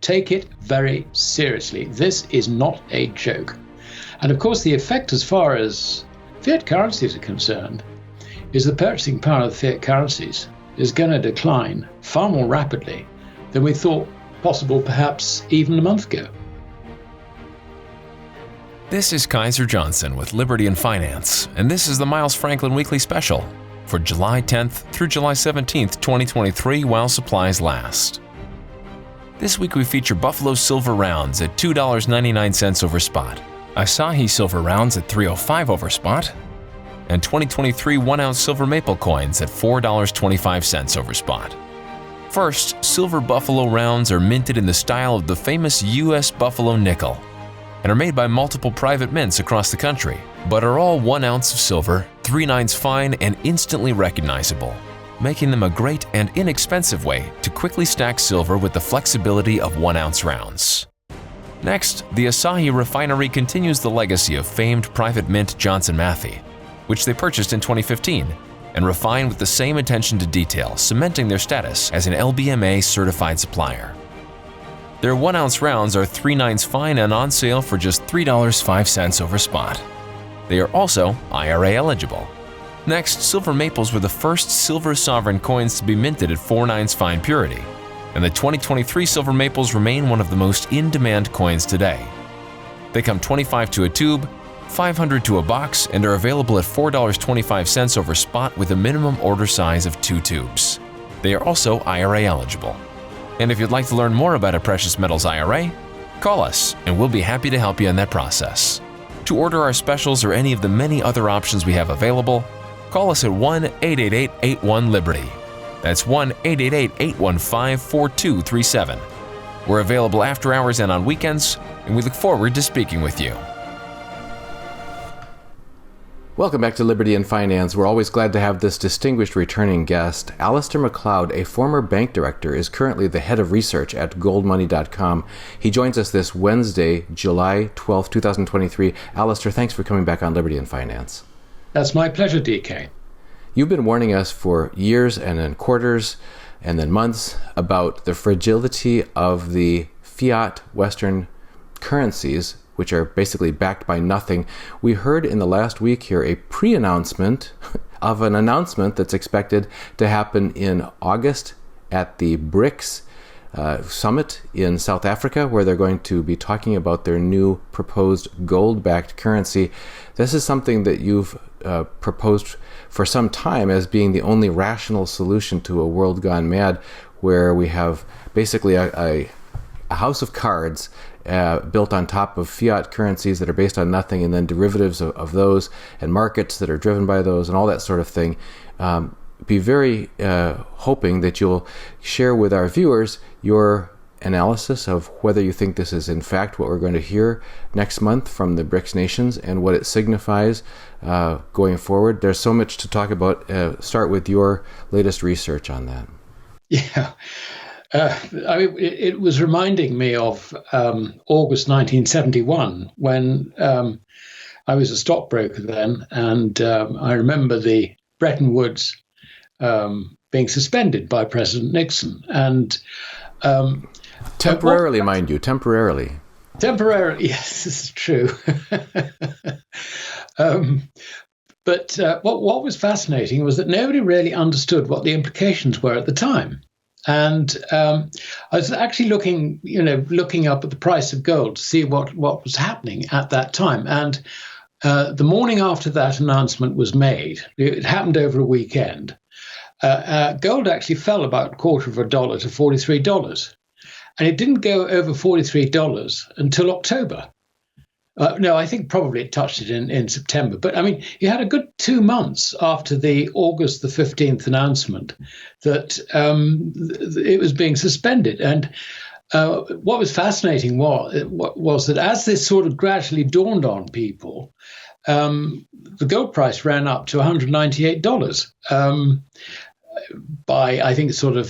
take it very seriously. This is not a joke. And of course, the effect as far as fiat currencies are concerned is the purchasing power of the fiat currencies is going to decline far more rapidly than we thought possible perhaps even a month ago. This is Kaiser Johnson with Liberty and Finance, and this is the Miles Franklin Weekly Special for July 10th through July 17th, 2023, while supplies last. This week we feature Buffalo Silver Rounds at $2.99 over spot, Asahi Silver Rounds at $3.05 over spot, and 2023 1-ounce silver maple coins at $4.25 over spot. First, silver Buffalo Rounds are minted in the style of the famous U.S. Buffalo nickel and are made by multiple private mints across the country, but are all 1 ounce of silver, 3/9 fine, and instantly recognizable, making them a great and inexpensive way to quickly stack silver with the flexibility of 1-ounce rounds. Next, the Asahi Refinery continues the legacy of famed private mint Johnson Matthey, which they purchased in 2015 and refined with the same attention to detail, cementing their status as an LBMA certified supplier. Their 1-ounce rounds are 3/9 fine and on sale for just $3.05 over spot. They are also IRA eligible. Next, silver maples were the first silver sovereign coins to be minted at 4/9 fine purity, and the 2023 silver maples remain one of the most in-demand coins today. They come 25 to a tube, 500 to a box, and are available at $4.25 over spot with a minimum order size of 2 tubes. They are also IRA eligible. And if you'd like to learn more about a precious metals IRA, call us and we'll be happy to help you in that process. To order our specials or any of the many other options we have available, call us at 1-888-81-LIBERTY. That's 1-888-815-4237. We're available after hours and on weekends, and we look forward to speaking with you. Welcome back to Liberty and Finance. We're always glad to have this distinguished returning guest. Alasdair MacLeod, a former bank director, is currently the head of research at goldmoney.com. He joins us this Wednesday, July 12, 2023. Alasdair, thanks for coming back on Liberty and Finance. That's my pleasure, DK. You've been warning us for years and then quarters and then months about the fragility of the fiat Western currencies, which are basically backed by nothing. We heard in the last week here a pre-announcement of an announcement that's expected to happen in August at the BRICS summit in South Africa, where they're going to be talking about their new proposed gold-backed currency. This is something that you've proposed for some time as being the only rational solution to a world gone mad, where we have basically a house of cards built on top of fiat currencies that are based on nothing, and then derivatives of those, and markets that are driven by those, and all that sort of thing. Be very hoping that you'll share with our viewers your analysis of whether you think this is in fact what we're going to hear next month from the BRICS nations and what it signifies going forward. There's so much to talk about. Start with your latest research on that. Yeah. It was reminding me of August 1971 when I was a stockbroker then, and I remember the Bretton Woods being suspended by President Nixon. And temporarily, mind you, temporarily. Temporarily, yes, this is true. But what was fascinating was that nobody really understood what the implications were at the time. And I was actually looking up at the price of gold to see what was happening at that time. And the morning after that announcement was made, it happened over a weekend, gold actually fell about $0.25 to $43. And it didn't go over $43 until October. No, I think probably it touched it in September. But I mean, you had a good 2 months after the August the 15th announcement that it was being suspended. And what was fascinating was that as this sort of gradually dawned on people, the gold price ran up to $198 by, I think, sort of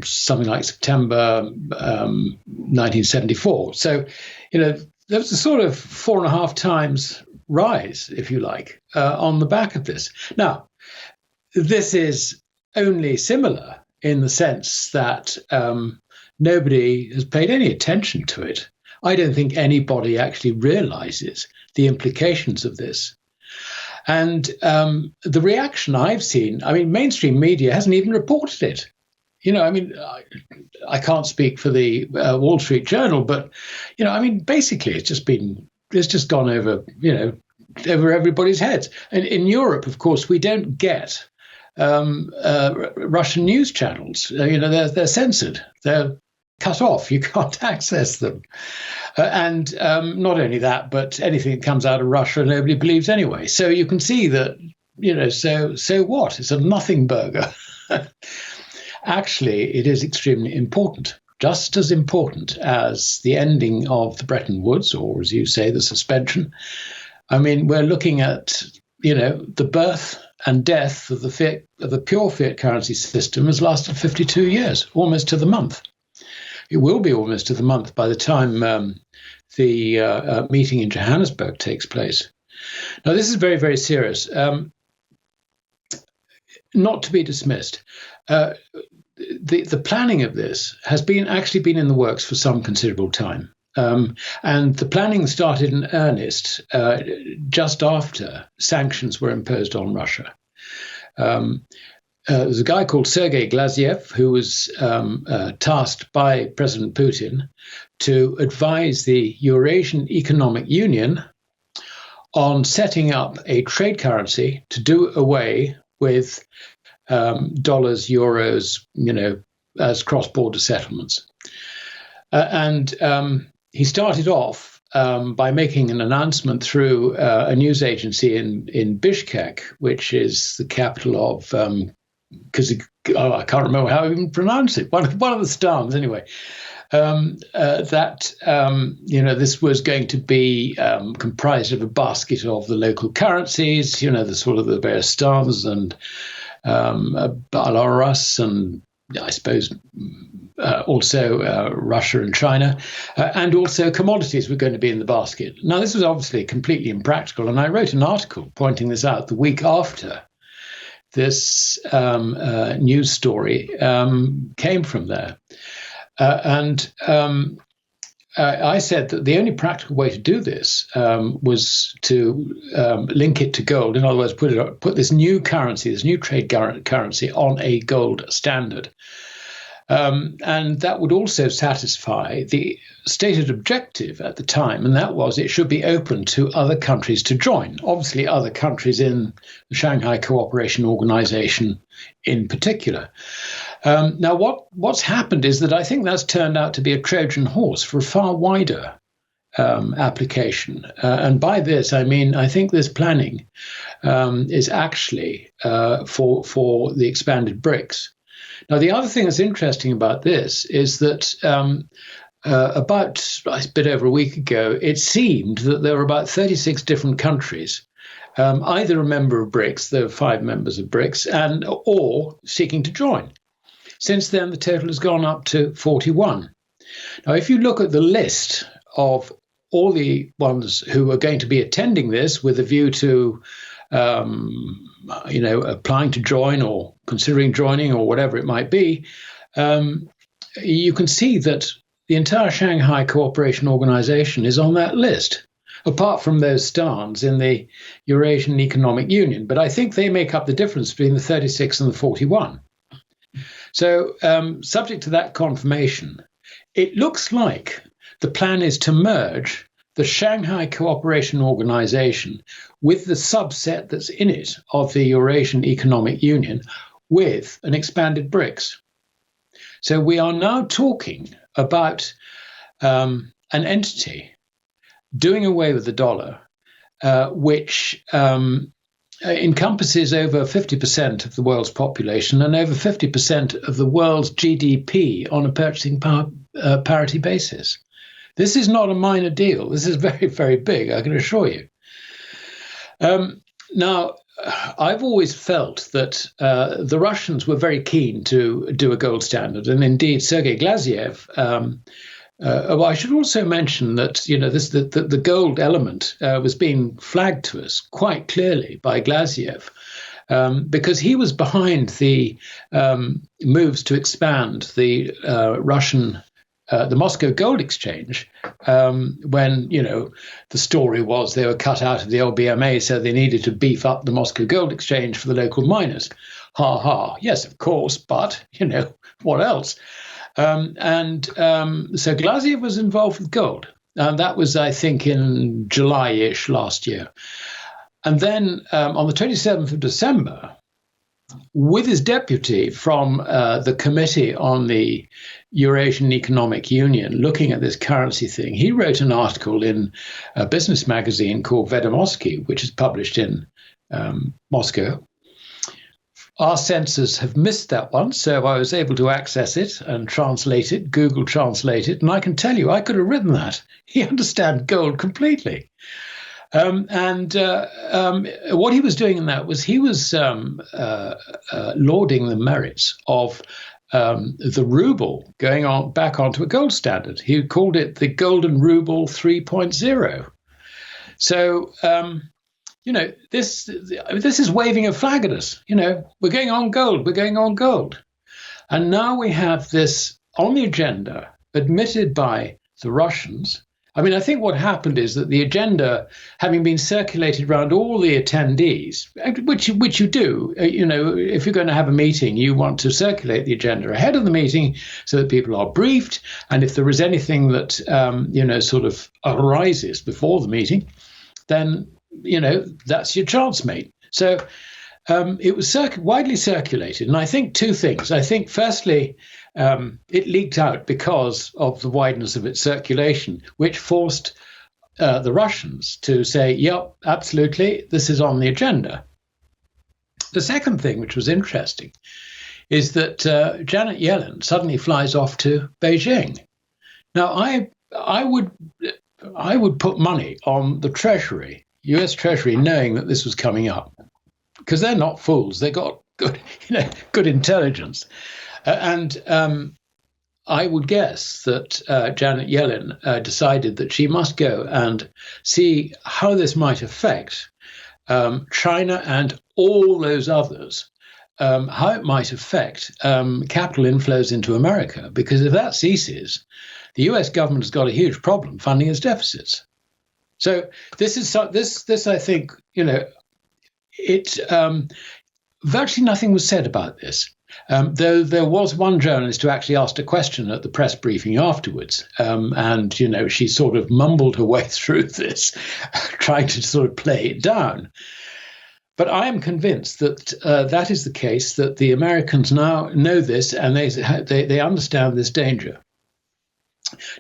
something like September 1974. So, there was a sort of 4.5 times rise, if you like, on the back of this. Now, this is only similar in the sense that nobody has paid any attention to it. I don't think anybody actually realizes the implications of this. And the reaction I've seen, I mean, mainstream media hasn't even reported it. You know, I mean, I can't speak for the Wall Street Journal, but, you know, I mean, basically it's just gone over, you know, over everybody's heads. And in Europe, of course, we don't get Russian news channels. You know, they're censored. They're cut off. You can't access them. And not only that, but anything that comes out of Russia, nobody believes anyway. So you can see that, you know, so what? It's a nothing burger. Actually, it is extremely important, just as important as the ending of the Bretton Woods, or as you say, the suspension. I mean, we're looking at, you know, the birth and death of the pure fiat currency system has lasted 52 years, almost to the month. It will be almost to the month by the time the meeting in Johannesburg takes place. Now, this is very, very serious. Not to be dismissed. The planning of this has actually been in the works for some considerable time. And the planning started in earnest just after sanctions were imposed on Russia. There's a guy called Sergei Glaziev who was tasked by President Putin to advise the Eurasian Economic Union on setting up a trade currency to do away with dollars, euros, you know, as cross-border settlements. And he started off by making an announcement through a news agency in Bishkek, which is the capital of, I can't remember how I even pronounce it, one of the stans anyway, that, you know, this was going to be comprised of a basket of the local currencies, you know, the sort of the various stans and Belarus and I suppose also Russia and China, and also commodities were going to be in the basket. Now, this was obviously completely impractical, and I wrote an article pointing this out the week after this news story came from there. I said that the only practical way to do this was to link it to gold. In other words, put this new currency, this new trade currency on a gold standard. And that would also satisfy the stated objective at the time, and that was it should be open to other countries to join, obviously other countries in the Shanghai Cooperation Organization in particular. Now, what's happened is that I think that's turned out to be a Trojan horse for a far wider application. And by this, I mean, I think this planning is actually for the expanded BRICS. Now, the other thing that's interesting about this is that about a bit over a week ago, it seemed that there were about 36 different countries, either a member of BRICS, there were 5 members of BRICS, or seeking to join. Since then, the total has gone up to 41. Now, if you look at the list of all the ones who are going to be attending this with a view to, applying to join or considering joining or whatever it might be, you can see that the entire Shanghai Cooperation Organization is on that list, apart from those stans in the Eurasian Economic Union. But I think they make up the difference between the 36 and the 41. So subject to that confirmation, it looks like the plan is to merge the Shanghai Cooperation Organization with the subset that's in it of the Eurasian Economic Union with an expanded BRICS. So we are now talking about an entity doing away with the dollar, which encompasses over 50% of the world's population and over 50% of the world's GDP on a purchasing parity basis. This is not a minor deal. This is very, very big, I can assure you. Now, I've always felt that the Russians were very keen to do a gold standard, and indeed, Sergei Glaziev. I should also mention that the gold element was being flagged to us quite clearly by Glaziev, because he was behind the moves to expand the Russian the Moscow Gold Exchange, when, the story was they were cut out of the LBMA, so they needed to beef up the Moscow Gold Exchange for the local miners. Ha ha. Yes, of course, but, what else? So Glaziev was involved with gold. That was, I think, in July-ish last year. And then on the 27th of December, with his deputy from the Committee on the Eurasian Economic Union, looking at this currency thing, he wrote an article in a business magazine called Vedomosti, which is published in Moscow. Our censors have missed that one, so I was able to access it and translate it, Google Translate it, and I can tell you, I could have written that. He understands gold completely. What he was doing in that was he was lauding the merits of the ruble going on back onto a gold standard. He called it the golden ruble 3.0. So, this is waving a flag at us. We're going on gold. We're going on gold. And now we have this on the agenda admitted by the Russians. I mean, I think what happened is that the agenda, having been circulated around all the attendees, which you do, if you're going to have a meeting, you want to circulate the agenda ahead of the meeting so that people are briefed. And if there is anything that, sort of arises before the meeting, then, that's your chance, mate. So it was widely circulated. And I think two things. I think, firstly, it leaked out because of the wideness of its circulation, which forced the Russians to say, yep, absolutely, this is on the agenda. The second thing, which was interesting, is that Janet Yellen suddenly flies off to Beijing. Now, I would put money on the Treasury, US Treasury, knowing that this was coming up, because they're not fools. They got good intelligence. I would guess that Janet Yellen decided that she must go and see how this might affect China and all those others, how it might affect capital inflows into America. Because if that ceases, the US government has got a huge problem funding its deficits. So this I think, virtually nothing was said about this. Though there was one journalist who actually asked a question at the press briefing afterwards. And she sort of mumbled her way through this, trying to sort of play it down. But I am convinced that that is the case, that the Americans now know this and they understand this danger.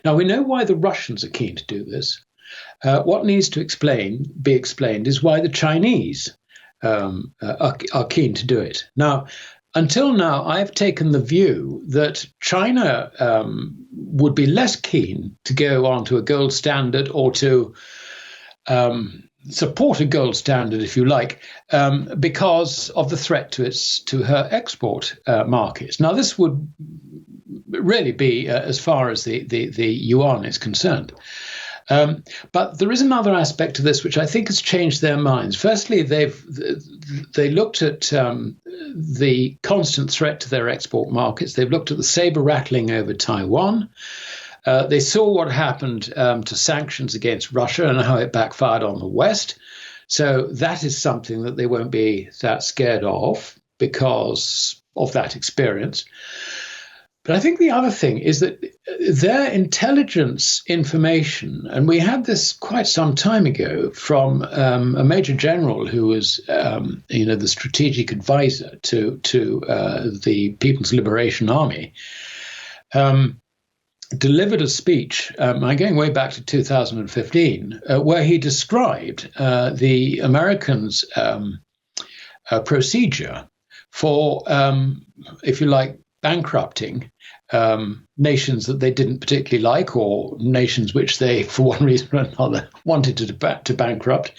Now, we know why the Russians are keen to do this. What needs to be explained is why the Chinese are keen to do it. Now, until now, I've taken the view that China would be less keen to go onto a gold standard or to support a gold standard, if you like, because of the threat to her export markets. Now, this would really be as far as the yuan is concerned. But there is another aspect to this which I think has changed their minds. Firstly, they looked at the constant threat to their export markets. They've looked at the saber rattling over Taiwan. They saw what happened to sanctions against Russia and how it backfired on the West. So that is something that they won't be that scared of because of that experience. But I think the other thing is that their intelligence information, and we had this quite some time ago from a major general who was, the strategic advisor to the People's Liberation Army, delivered a speech, I'm going way back to 2015, where he described the Americans' procedure for, if you like, bankrupting nations that they didn't particularly like, or nations which they, for one reason or another, wanted to bankrupt.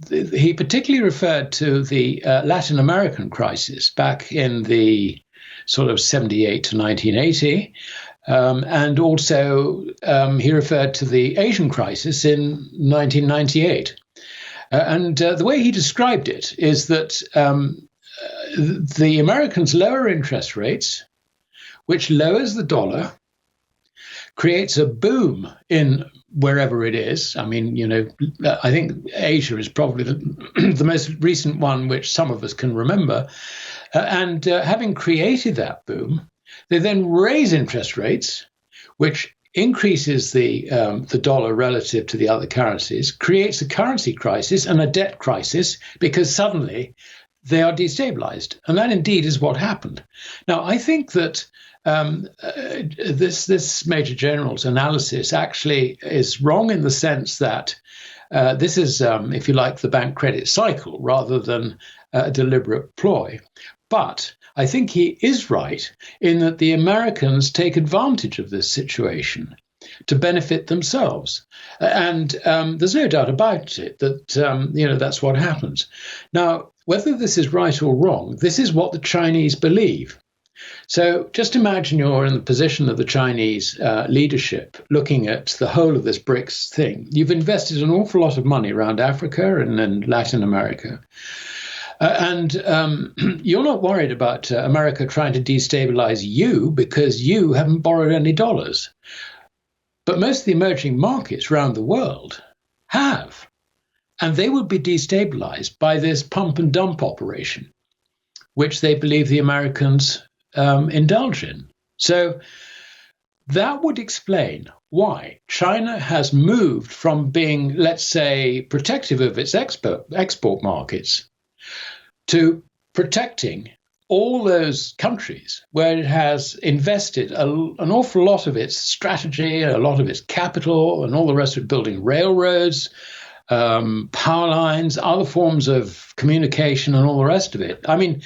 He particularly referred to the Latin American crisis back in the sort of 78 to 1980. And also he referred to the Asian crisis in 1998. And the way he described it is that the Americans' lower interest rates which lowers the dollar, creates a boom in wherever it is. I mean, I think Asia is probably the most recent one which some of us can remember. And having created that boom, they then raise interest rates, which increases the dollar relative to the other currencies, creates a currency crisis and a debt crisis because suddenly they are destabilized. And that indeed is what happened. Now, I think that this Major General's analysis actually is wrong in the sense that this is, if you like, the bank credit cycle rather than a deliberate ploy. But I think he is right in that the Americans take advantage of this situation to benefit themselves. And there's no doubt about it that, that's what happens. Now, whether this is right or wrong, this is what the Chinese believe. So just imagine you're in the position of the Chinese leadership looking at the whole of this BRICS thing. You've invested an awful lot of money around Africa and then Latin America. And you're not worried about America trying to destabilize you because you haven't borrowed any dollars. But most of the emerging markets around the world have. And they would be destabilized by this pump and dump operation, which they believe the Americans indulge in. So that would explain why China has moved from being, let's say, protective of its export markets to protecting all those countries where it has invested an awful lot of its strategy, a lot of its capital, and all the rest of it, building railroads, power lines, other forms of communication, and all the rest of it. I mean,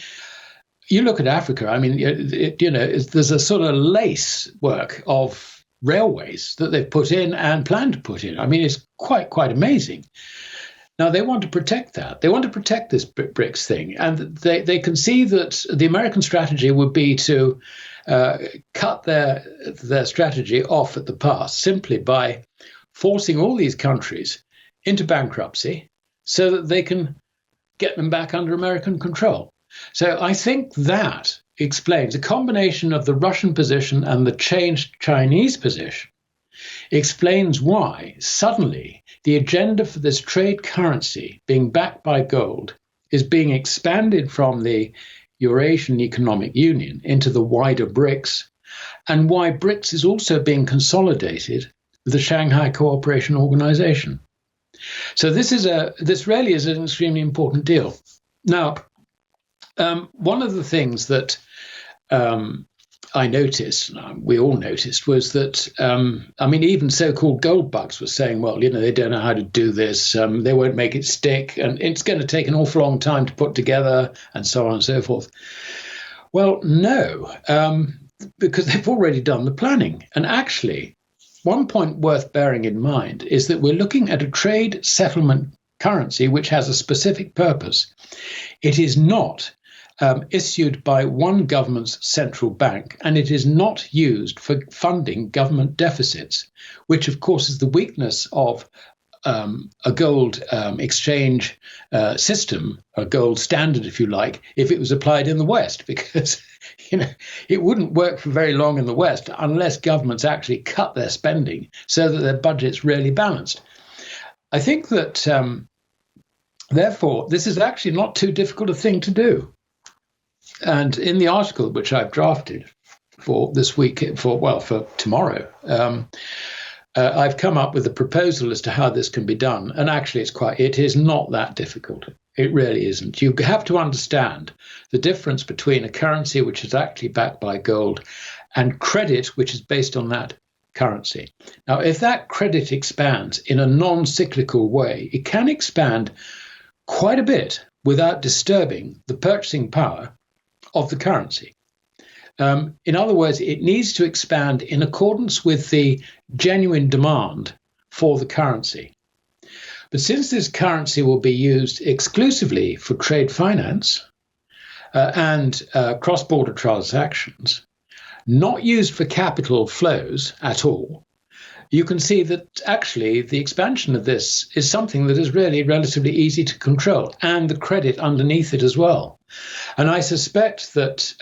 you look at Africa, I mean, there's a sort of lace work of railways that they've put in and plan to put in. I mean, it's quite amazing. Now, they want to protect that. They want to protect this BRICS thing. And they can see that the American strategy would be to cut their strategy off at the pass simply by forcing all these countries into bankruptcy so that they can get them back under American control. So I think that explains a combination of the Russian position and the changed Chinese position explains why suddenly the agenda for this trade currency being backed by gold is being expanded from the Eurasian Economic Union into the wider BRICS, and why BRICS is also being consolidated with the Shanghai Cooperation Organization. So this really is an extremely important deal. Now, one of the things that I noticed, we all noticed, was that, even so-called gold bugs were saying, well, they don't know how to do this, they won't make it stick, and it's going to take an awful long time to put together, and so on and so forth. Well, no, because they've already done the planning. And actually, one point worth bearing in mind is that we're looking at a trade settlement currency which has a specific purpose. It is not issued by one government's central bank, and it is not used for funding government deficits, which of course is the weakness of a gold exchange system, a gold standard, if you like, if it was applied in the West, because it wouldn't work for very long in the West unless governments actually cut their spending so that their budget's really balanced. I think that therefore this is actually not too difficult a thing to do. And in the article which I've drafted for this week, for tomorrow, I've come up with a proposal as to how this can be done. And actually, it is not that difficult. It really isn't. You have to understand the difference between a currency which is actually backed by gold and credit, which is based on that currency. Now, if that credit expands in a non-cyclical way, it can expand quite a bit without disturbing the purchasing power of the currency. In other words, it needs to expand in accordance with the genuine demand for the currency. But since this currency will be used exclusively for trade finance and cross-border transactions, not used for capital flows at all, you can see that actually the expansion of this is something that is really relatively easy to control, and the credit underneath it as well. And I suspect that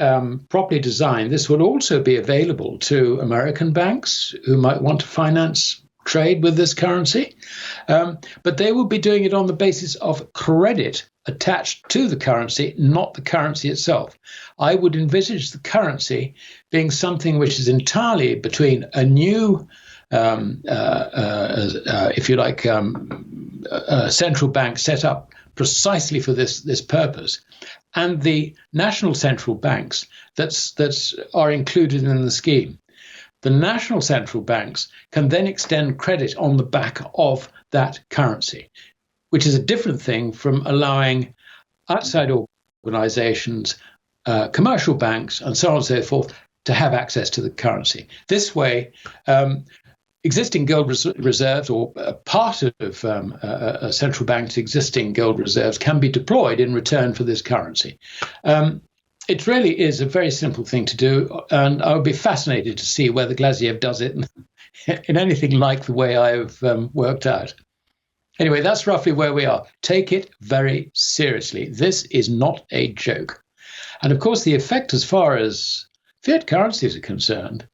properly designed, this will also be available to American banks who might want to finance trade with this currency, but they will be doing it on the basis of credit attached to the currency, not the currency itself. I would envisage the currency being something which is entirely between a new, if you like, a central bank set up precisely for this purpose, and the national central banks that are included in the scheme. The national central banks can then extend credit on the back of that currency, which is a different thing from allowing outside organizations, commercial banks, and so on and so forth, to have access to the currency. This way, existing gold reserves, or part of a central bank's existing gold reserves, can be deployed in return for this currency. It really is a very simple thing to do, and I would be fascinated to see whether Glaziev does it in anything like the way I've worked out. Anyway, that's roughly where we are. Take it very seriously. This is not a joke. And of course, the effect as far as fiat currencies are concerned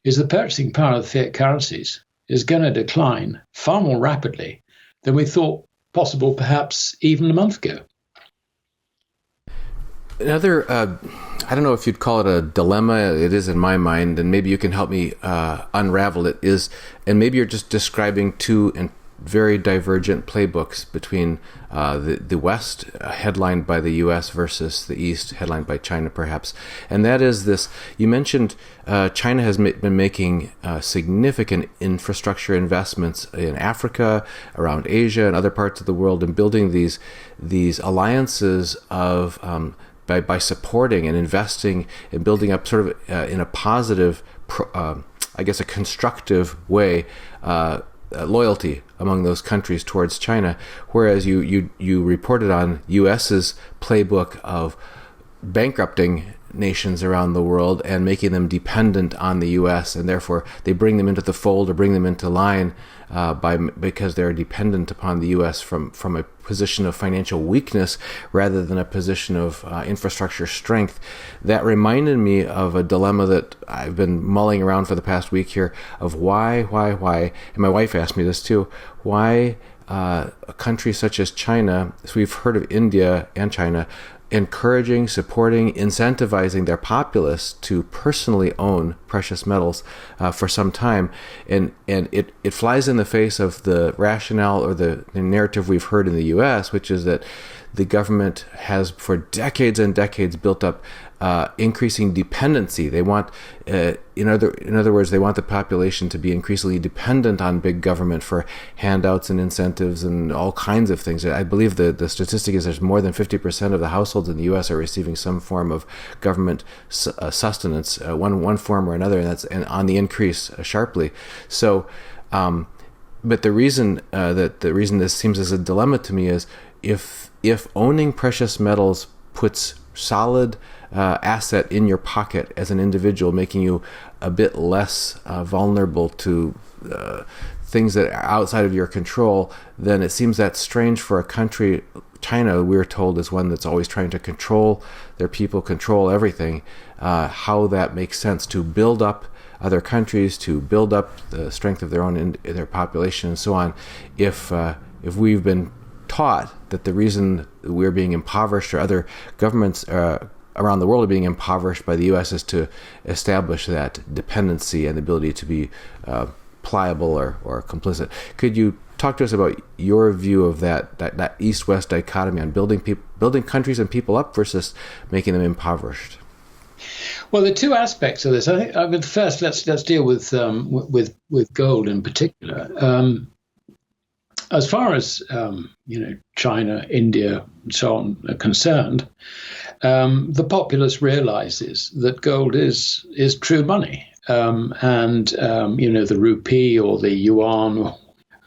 is the purchasing power of the fiat currencies is going to decline far more rapidly than we thought possible perhaps even a month ago. Another, I don't know if you'd call it a dilemma, it is in my mind, and maybe you can help me unravel it, is, and maybe you're just describing two very divergent playbooks between the West, headlined by the U.S., versus the East, headlined by China, perhaps. And that is this, you mentioned China has been making significant infrastructure investments in Africa, around Asia, and other parts of the world, and building these alliances of by supporting and investing and building up sort of in a positive, I guess a constructive way, loyalty among those countries towards China, whereas you reported on U.S.'s playbook of bankrupting nations around the world and making them dependent on the U.S., and therefore they bring them into the fold or bring them into line because they're dependent upon the U.S. from a position of financial weakness rather than a position of infrastructure strength. That reminded me of a dilemma that I've been mulling around for the past week here of why, and my wife asked me this too, why a country such as China, so we've heard of India and China, encouraging, supporting, incentivizing their populace to personally own precious metals for some time. And it flies in the face of the rationale or the narrative we've heard in the U.S., which is that the government has for decades and decades built up increasing dependency. They want, in other words, they want the population to be increasingly dependent on big government for handouts and incentives and all kinds of things. I believe the statistic is there's more than 50% of the households in the U.S. are receiving some form of government sustenance, one form or another, and that's on the increase sharply. So, but the reason this seems as a dilemma to me is if owning precious metals puts solid asset in your pocket as an individual, making you a bit less vulnerable to things that are outside of your control, then it seems that strange for a country. China, we're told, is one that's always trying to control their people, control everything. How that makes sense to build up other countries, to build up the strength of their population, and so on. If we've been taught that the reason we're being impoverished, or other governments around the world are being impoverished by the U.S., is to establish that dependency and the ability to be pliable or complicit. Could you talk to us about your view of that East-West dichotomy on building countries and people up versus making them impoverished? Well, there are two aspects of this. I think first let's deal with gold in particular. As far as China, India, and so on are concerned, the populace realizes that gold is true money, and the rupee or the yuan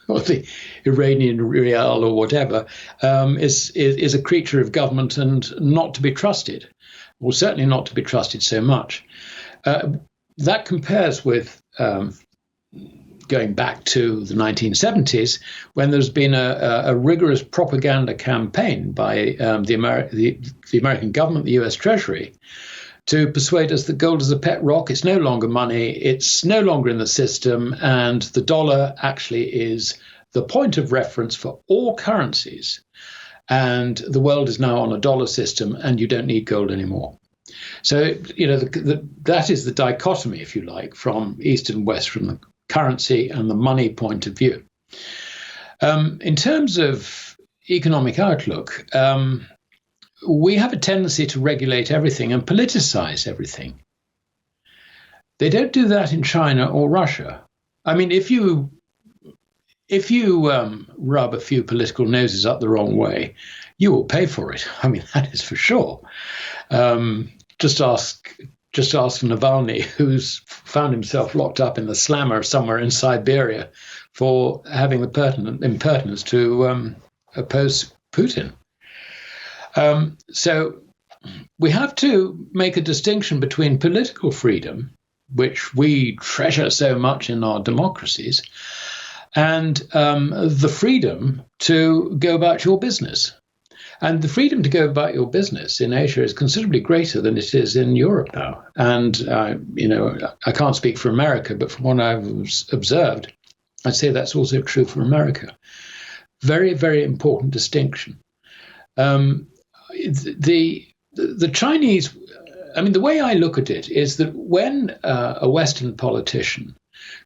or the Iranian rial or whatever is a creature of government and not to be trusted, or certainly not to be trusted so much. That compares with going back to the 1970s, when there's been a rigorous propaganda campaign by the American government, the US Treasury, to persuade us that gold is a pet rock. It's no longer money. It's no longer in the system. And the dollar actually is the point of reference for all currencies. And the world is now on a dollar system, and you don't need gold anymore. So, that is the dichotomy, if you like, from East and West, from the currency and the money point of view. In terms of economic outlook, we have a tendency to regulate everything and politicize everything. They don't do that in China or Russia. I mean, if you rub a few political noses up the wrong way, you will pay for it. I mean, that is for sure. Just ask Navalny, who's found himself locked up in the slammer somewhere in Siberia for having the impertinence to oppose Putin. So we have to make a distinction between political freedom, which we treasure so much in our democracies, and the freedom to go about your business. And the freedom to go about your business in Asia is considerably greater than it is in Europe now. And, I can't speak for America, but from what I've observed, I'd say that's also true for America. Very, very important distinction. The Chinese, I mean, the way I look at it is that when a Western politician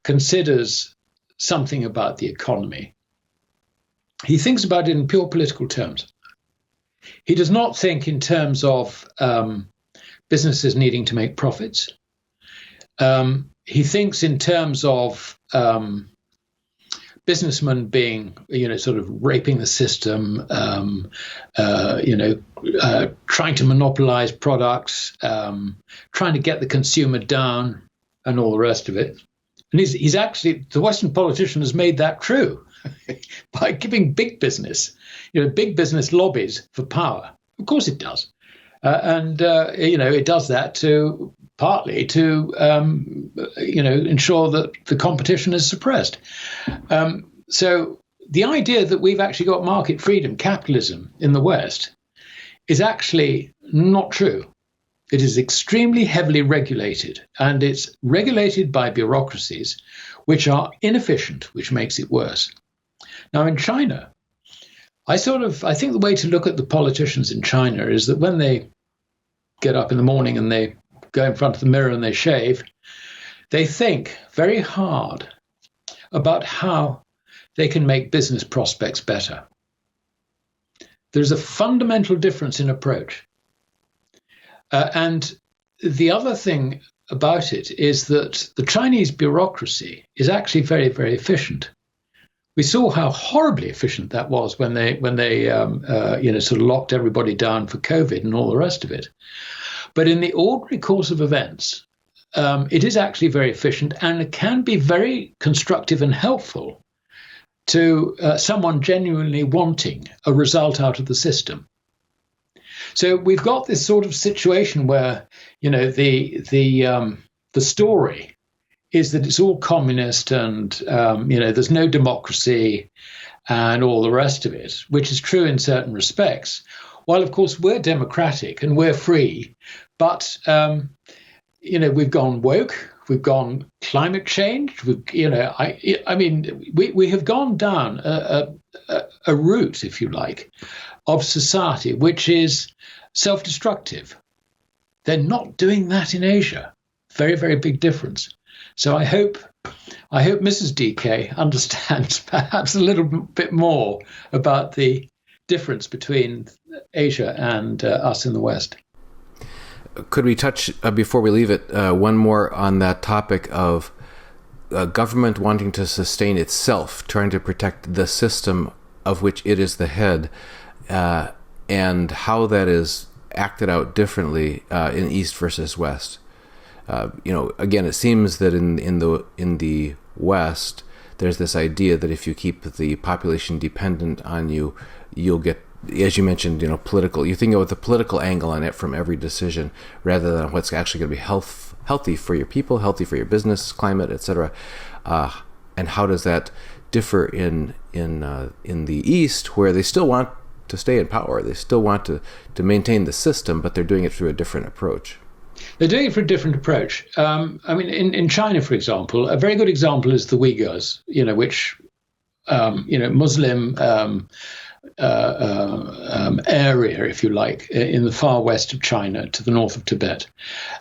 considers something about the economy, he thinks about it in pure political terms. He does not think in terms of businesses needing to make profits. He thinks in terms of businessmen being, sort of raping the system, trying to monopolize products, trying to get the consumer down, and all the rest of it. And he's actually, the Western politician has made that true by giving big business lobbies for power. Of course it does. It does that partly to ensure that the competition is suppressed. So the idea that we've actually got market freedom, capitalism in the West, is actually not true. It is extremely heavily regulated, and it's regulated by bureaucracies which are inefficient, which makes it worse. Now, in China, I think the way to look at the politicians in China is that when they get up in the morning and they go in front of the mirror and they shave, they think very hard about how they can make business prospects better. There's a fundamental difference in approach. And the other thing about it is that the Chinese bureaucracy is actually very, very efficient. We saw how horribly efficient that was when they sort of locked everybody down for COVID and all the rest of it. But in the ordinary course of events, it is actually very efficient, and it can be very constructive and helpful to someone genuinely wanting a result out of the system. So we've got this sort of situation where, the story is that it's all communist and, there's no democracy and all the rest of it, which is true in certain respects. While, of course, we're democratic and we're free, but, we've gone woke, we've gone climate change, we have gone down a route, if you like, of society which is self-destructive. They're not doing that in Asia. Very, very big difference. So I hope Mrs. DK understands perhaps a little bit more about the difference between Asia and us in the West. Could we touch, before we leave it, one more on that topic of government wanting to sustain itself, trying to protect the system of which it is the head, and how that is acted out differently in East versus West? Again, it seems that in the West, there's this idea that if you keep the population dependent on you, you'll get, as you mentioned, political. You think of the political angle on it from every decision, rather than what's actually going to be healthy for your people, healthy for your business, climate, etc. And how does that differ in the East, where they still want to stay in power, they still want to maintain the system, but they're doing it through a different approach? They're doing it for a different approach. I mean, in China, for example, a very good example is the Uyghurs, which Muslim area, if you like, in the far west of China to the north of Tibet.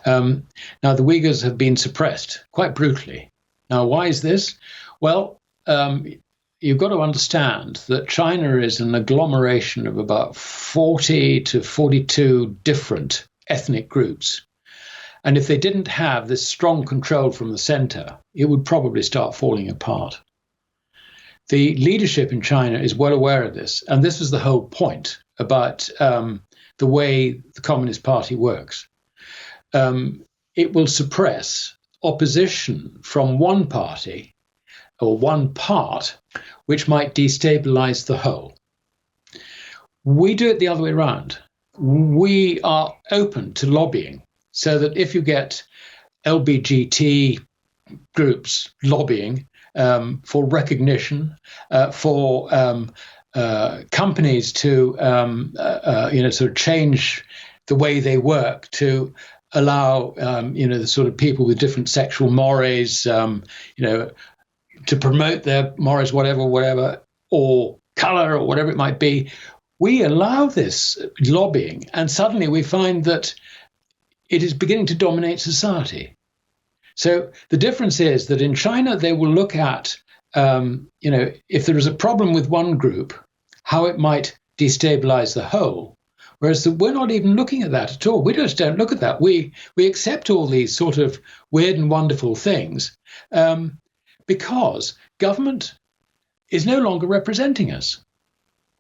Now, the Uyghurs have been suppressed quite brutally. Now, why is this? Well, you've got to understand that China is an agglomeration of about 40 to 42 different ethnic groups. And if they didn't have this strong control from the center, it would probably start falling apart. The leadership in China is well aware of this. And this is the whole point about the way the Communist Party works. It will suppress opposition from one party or one part, which might destabilize the whole. We do it the other way around. We are open to lobbying, so that if you get LBGT groups lobbying for recognition, for companies to sort of change the way they work to allow the sort of people with different sexual mores, to promote their mores, whatever, or color or whatever it might be. We allow this lobbying, and suddenly we find that it is beginning to dominate society. So the difference is that in China, they will look at, if there is a problem with one group, how it might destabilize the whole. Whereas we're not even looking at that at all. We just don't look at that. We accept all these sort of weird and wonderful things because government is no longer representing us.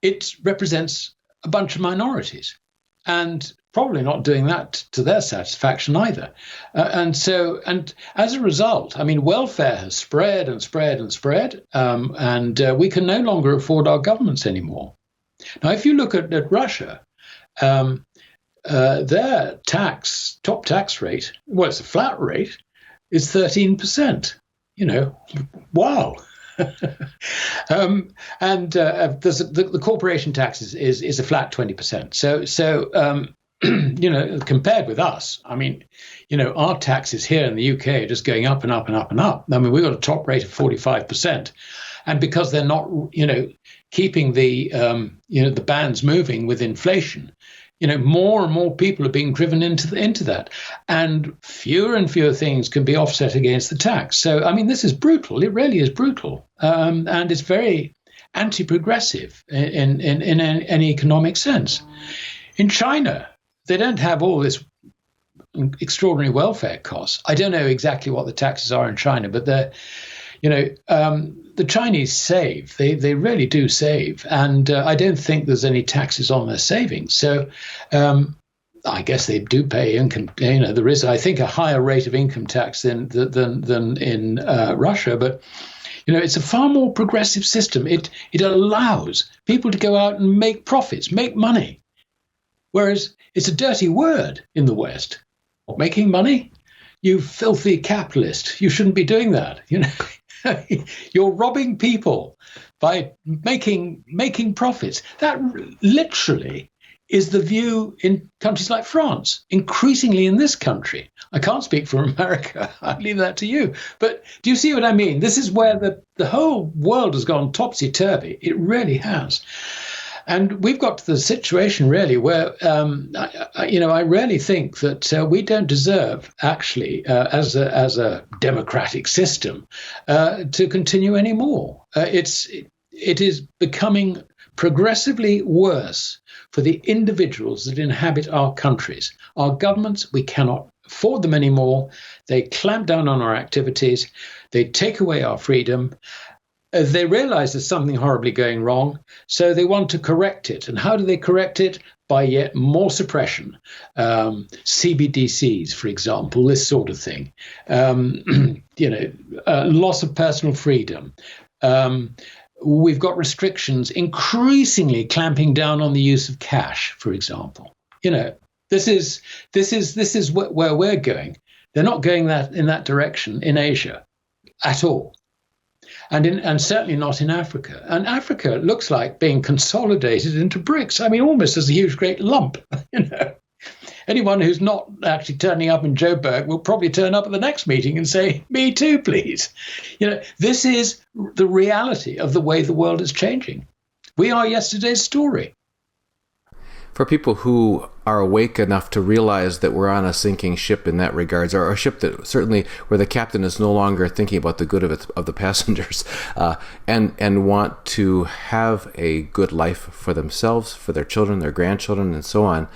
It represents a bunch of minorities, and probably not doing that to their satisfaction either. And as a result, I mean, welfare has spread and spread and spread, and we can no longer afford our governments anymore. Now, if you look at Russia, their top tax rate, well, it's a flat rate, is 13%. Wow. The corporation tax is a flat 20%. So compared with us, I mean, our taxes here in the UK are just going up and up and up and up. I mean, we've got a top rate of 45%. And because they're not, keeping the bands moving with inflation, more and more people are being driven into that, and fewer things can be offset against the tax. So, I mean, this is brutal. It really is brutal, and it's very anti-progressive in any economic sense. In China, they don't have all this extraordinary welfare costs. I don't know exactly what the taxes are in China, but the Chinese save. They really do save, and I don't think there's any taxes on their savings. So I guess they do pay income. There is, I think, a higher rate of income tax than in Russia, but it's a far more progressive system. It allows people to go out and make profits, make money, whereas it's a dirty word in the West. Making money, you filthy capitalist! You shouldn't be doing that. You're robbing people by making profits. That literally is the view in countries like France, increasingly in this country. I can't speak for America. I'll leave that to you. But do you see what I mean? This is where the whole world has gone topsy-turvy. It really has. And we've got to the situation really where, I really think that we don't deserve actually, as a democratic system, to continue anymore. It is becoming progressively worse for the individuals that inhabit our countries. Our governments, we cannot afford them anymore. They clamp down on our activities. They take away our freedom. They realize there's something horribly going wrong, so they want to correct it. And how do they correct it? By yet more suppression. CBDCs, for example, this sort of thing. Loss of personal freedom. We've got restrictions increasingly clamping down on the use of cash, for example. This is where we're going. They're not going in that direction in Asia at all. and certainly not in Africa. And Africa looks like being consolidated into BRICS. I mean, almost as a huge, great lump. Anyone who's not actually turning up in Joburg will probably turn up at the next meeting and say, "Me too, please." This is the reality of the way the world is changing. We are yesterday's story. For people who are awake enough to realize that we're on a sinking ship in that regards, or a ship that certainly where the captain is no longer thinking about the good of the passengers, and want to have a good life for themselves, for their children, their grandchildren, and so on,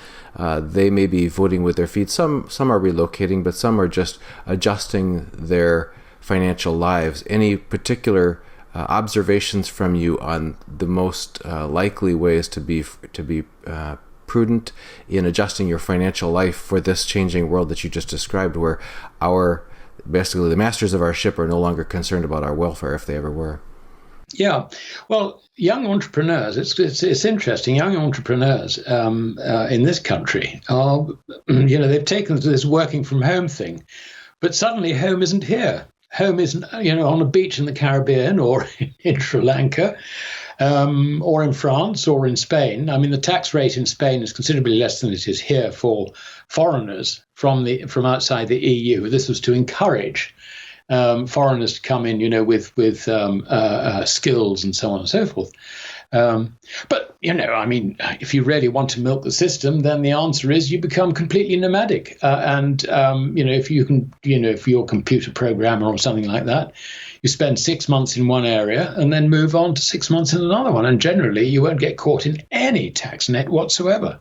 they may be voting with their feet. Some are relocating, but some are just adjusting their financial lives. Any particular observations from you on the most likely ways to be prudent in adjusting your financial life for this changing world that you just described, where basically the masters of our ship are no longer concerned about our welfare, if they ever were? Yeah, well, young entrepreneurs, it's interesting. Young entrepreneurs in this country are, they've taken to this working from home thing, but suddenly home isn't here. Home isn't, on a beach in the Caribbean or in Sri Lanka, or in France or in Spain. I mean, the tax rate in Spain is considerably less than it is here for foreigners from outside the EU. This was to encourage foreigners to come in, with skills and so on and so forth. But if you really want to milk the system, then the answer is you become completely nomadic. If you're a computer programmer or something like that, you spend 6 months in one area and then move on to 6 months in another one. And generally, you won't get caught in any tax net whatsoever.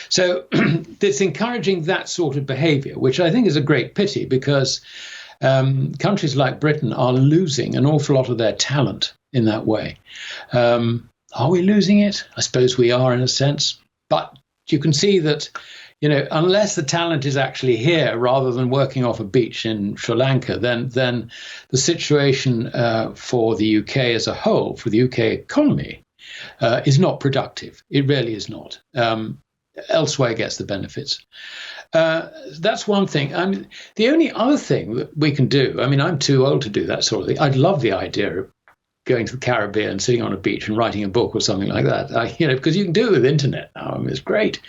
So it's encouraging that sort of behavior, which I think is a great pity, because countries like Britain are losing an awful lot of their talent in that way. Are we losing it? I suppose we are in a sense. But you can see that, unless the talent is actually here rather than working off a beach in Sri Lanka, then the situation for the UK as a whole, for the UK economy, is not productive. It really is not. Elsewhere gets the benefits. That's one thing. I mean, the only other thing that we can do, I'm too old to do that sort of thing. I'd love the idea of going to the Caribbean, sitting on a beach and writing a book or something like that, because you can do it with internet now. It's great.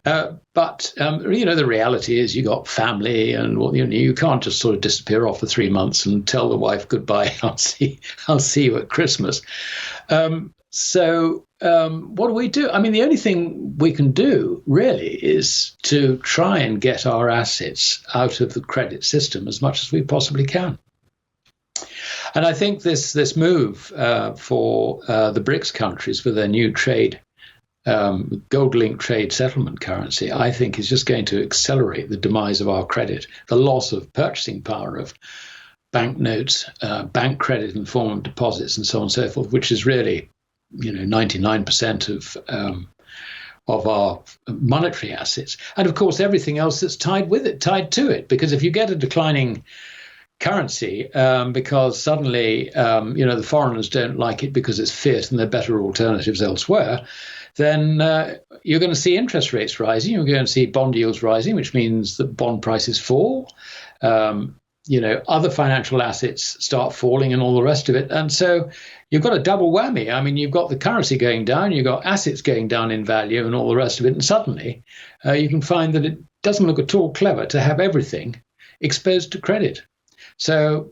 But the reality is you got family, and you can't just sort of disappear off for 3 months and tell the wife goodbye. I'll see you at Christmas. So what do we do? The only thing we can do really is to try and get our assets out of the credit system as much as we possibly can. And I think this move for the BRICS countries for their new trade, gold-linked trade settlement currency, I think is just going to accelerate the demise of our credit, the loss of purchasing power of banknotes, bank credit in the form of deposits, and so on and so forth, which is really 99% of our monetary assets. And of course, everything else that's tied to it, because if you get a declining currency because suddenly, the foreigners don't like it because it's fiat and there are better alternatives elsewhere, then you're going to see interest rates rising. You're going to see bond yields rising, which means that bond prices fall. Other financial assets start falling and all the rest of it. And so you've got a double whammy. You've got the currency going down, you've got assets going down in value and all the rest of it. And suddenly you can find that it doesn't look at all clever to have everything exposed to credit. So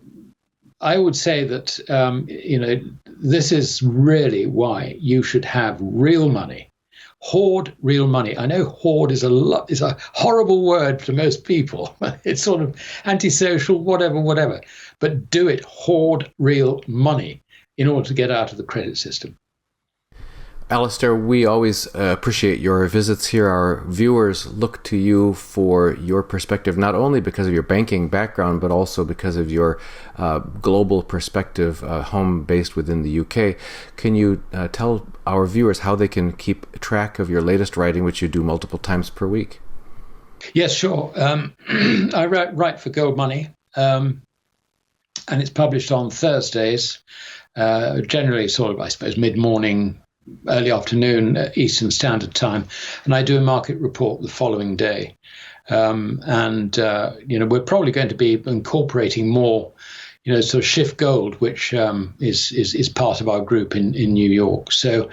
I would say that, this is really why you should have real money. Hoard real money. I know hoard is a horrible word to most people. It's sort of antisocial, whatever. But do it. Hoard real money in order to get out of the credit system. Alasdair, we always appreciate your visits here. Our viewers look to you for your perspective, not only because of your banking background, but also because of your global perspective, home based within the UK. Can you tell our viewers how they can keep track of your latest writing, which you do multiple times per week? Yes, sure. I write for Gold Money, and it's published on Thursdays, generally sort of, I suppose, mid-morning, early afternoon Eastern Standard Time, and I do a market report the following day. We're probably going to be incorporating more, sort of Shift Gold, which is part of our group in New York. So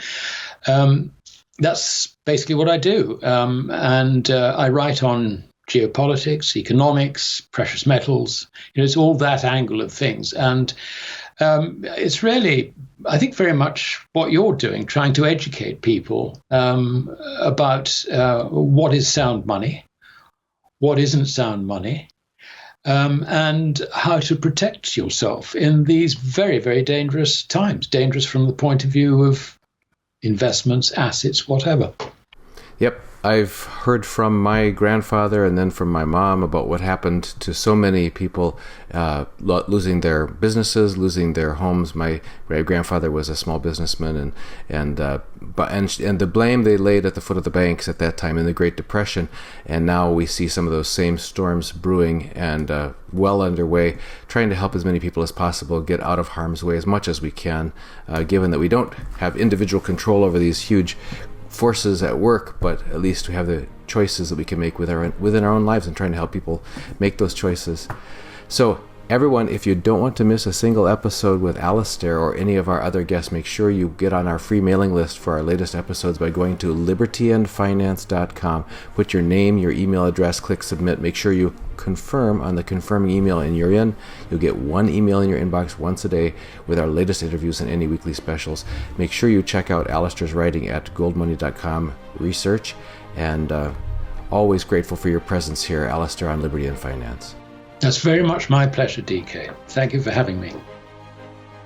that's basically what I do. And I write on geopolitics, economics, precious metals. It's all that angle of things. And it's really, I think, very much what you're doing, trying to educate people about what is sound money, what isn't sound money, and how to protect yourself in these very, very dangerous times, dangerous from the point of view of investments, assets, whatever. Yep. I've heard from my grandfather and then from my mom about what happened to so many people losing their businesses, losing their homes. My grandfather was a small businessman, and the blame they laid at the foot of the banks at that time in the Great Depression. And now we see some of those same storms brewing and well underway, trying to help as many people as possible get out of harm's way as much as we can, given that we don't have individual control over these huge forces at work, but at least we have the choices that we can make within our own lives, and trying to help people make those choices. So everyone, if you don't want to miss a single episode with Alasdair or any of our other guests, make sure you get on our free mailing list for our latest episodes by going to libertyandfinance.com. Put your name, your email address, click submit. Make sure you confirm on the confirming email, and you're in. You'll get one email in your inbox once a day with our latest interviews and any weekly specials. Make sure you check out Alasdair's writing at goldmoney.com research, and always grateful for your presence here, Alasdair, on Liberty and Finance. That's very much my pleasure, DK. Thank you for having me.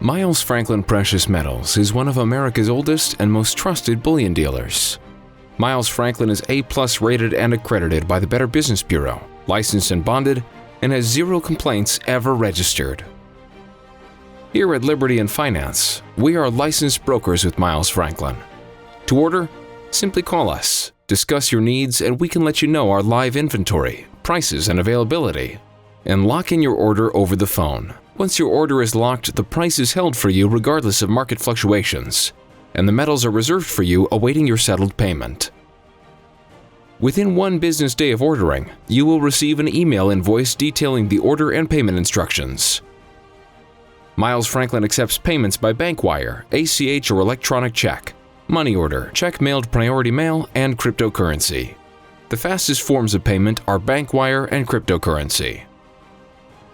Miles Franklin Precious Metals is one of America's oldest and most trusted bullion dealers. Miles Franklin is A+ rated and accredited by the Better Business Bureau, licensed and bonded, and has 0 complaints ever registered. Here at Liberty and Finance, we are licensed brokers with Miles Franklin. To order, simply call us, discuss your needs, and we can let you know our live inventory, prices, and availability, and lock in your order over the phone. Once your order is locked, the price is held for you regardless of market fluctuations, and the metals are reserved for you awaiting your settled payment. Within 1 business day of ordering, you will receive an email invoice detailing the order and payment instructions. Miles Franklin accepts payments by bank wire, ACH or electronic check, money order, check mailed priority mail, and cryptocurrency. The fastest forms of payment are bank wire and cryptocurrency.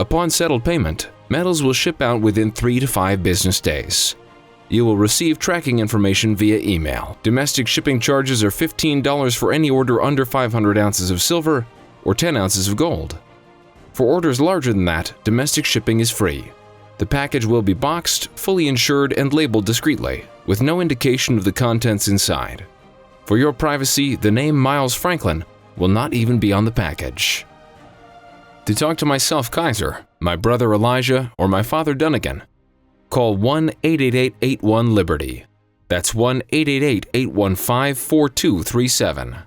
Upon settled payment, metals will ship out within 3 to 5 business days. You will receive tracking information via email. Domestic shipping charges are $15 for any order under 500 ounces of silver or 10 ounces of gold. For orders larger than that, domestic shipping is free. The package will be boxed, fully insured, and labeled discreetly, with no indication of the contents inside. For your privacy, the name Miles Franklin will not even be on the package. To talk to myself, Kaiser, my brother Elijah, or my father Dunnigan, call 1-888-81-LIBERTY. That's 1-888-815-4237.